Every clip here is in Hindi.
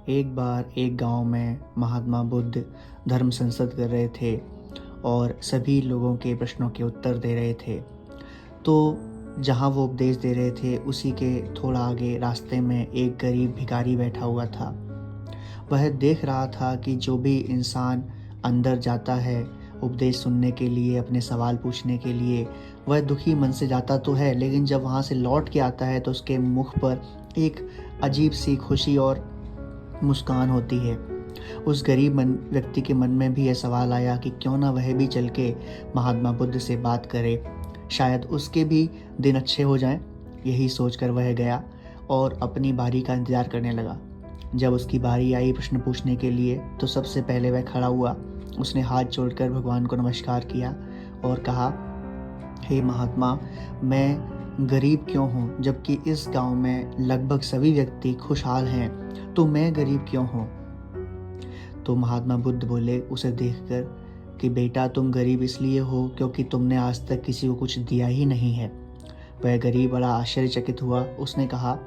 एक बार एक गांव में महात्मा बुद्ध धर्म संसद कर रहे थे और सभी लोगों के प्रश्नों के उत्तर दे रहे थे। तो जहां वो उपदेश दे रहे थे उसी के थोड़ा आगे रास्ते में एक गरीब भिखारी बैठा हुआ था। वह देख रहा था कि जो भी इंसान अंदर जाता है उपदेश सुनने के लिए, अपने सवाल पूछने के लिए, वह दुखी मन से जाता तो है, लेकिन जब वहाँ से लौट के आता है तो उसके मुख पर एक अजीब सी खुशी और मुस्कान होती है। उस गरीब व्यक्ति के मन में भी यह सवाल आया कि क्यों ना वह भी चल के महात्मा बुद्ध से बात करे, शायद उसके भी दिन अच्छे हो जाएं। यही सोचकर वह गया और अपनी बारी का इंतज़ार करने लगा। जब उसकी बारी आई प्रश्न पूछने के लिए तो सबसे पहले वह खड़ा हुआ। उसने हाथ जोड़कर भगवान को नमस्कार किया और कहा, हे महात्मा, मैं गरीब क्यों हूँ जबकि इस गांव में लगभग सभी व्यक्ति खुशहाल हैं, तो मैं गरीब क्यों हूँ? तो महात्मा बुद्ध बोले उसे देखकर कि बेटा, तुम गरीब इसलिए हो क्योंकि तुमने आज तक किसी को कुछ दिया ही नहीं है। वह गरीब बड़ा आश्चर्यचकित हुआ। उसने कहा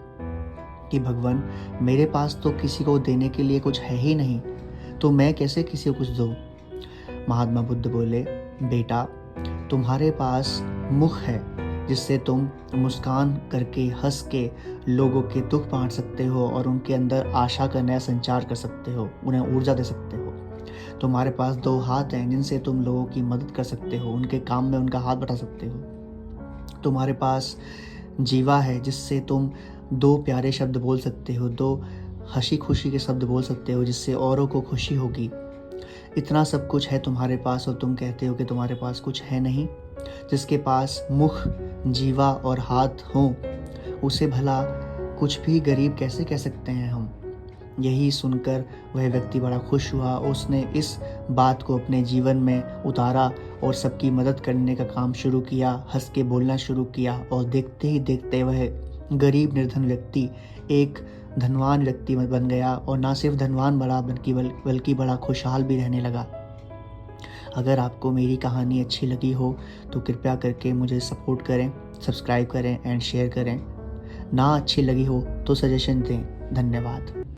कि भगवान, मेरे पास तो किसी को देने के लिए कुछ है ही नहीं, तो मैं कैसे किसी को कुछ दूँ? महात्मा बुद्ध बोले, बेटा, तुम्हारे पास मुख है जिससे तुम मुस्कान करके, हंस के लोगों के दुख बांट सकते हो और उनके अंदर आशा का नया संचार कर सकते हो, उन्हें ऊर्जा दे सकते हो। तुम्हारे पास दो हाथ हैं जिनसे तुम लोगों की मदद कर सकते हो, उनके काम में उनका हाथ बटा सकते हो। तुम्हारे पास जीवा है जिससे तुम दो प्यारे शब्द बोल सकते हो, दो हंसी खुशी के शब्द बोल सकते हो जिससे औरों को खुशी होगी। इतना सब कुछ है तुम्हारे पास और तुम कहते हो कि तुम्हारे पास कुछ है नहीं। जिसके पास मुख, जीवा और हाथ हो उसे भला कुछ भी गरीब कैसे कह सकते हैं हम? यही सुनकर वह व्यक्ति बड़ा खुश हुआ। उसने इस बात को अपने जीवन में उतारा और सबकी मदद करने का काम शुरू किया, हंस के बोलना शुरू किया और देखते ही देखते वह गरीब निर्धन व्यक्ति एक धनवान व्यक्ति बन गया और ना सिर्फ धनवान बना बल्कि बड़ा खुशहाल भी रहने लगा। अगर आपको मेरी कहानी अच्छी लगी हो तो कृपया करके मुझे सपोर्ट करें, सब्सक्राइब करें एंड शेयर करें। ना अच्छी लगी हो तो सजेशन दें। धन्यवाद।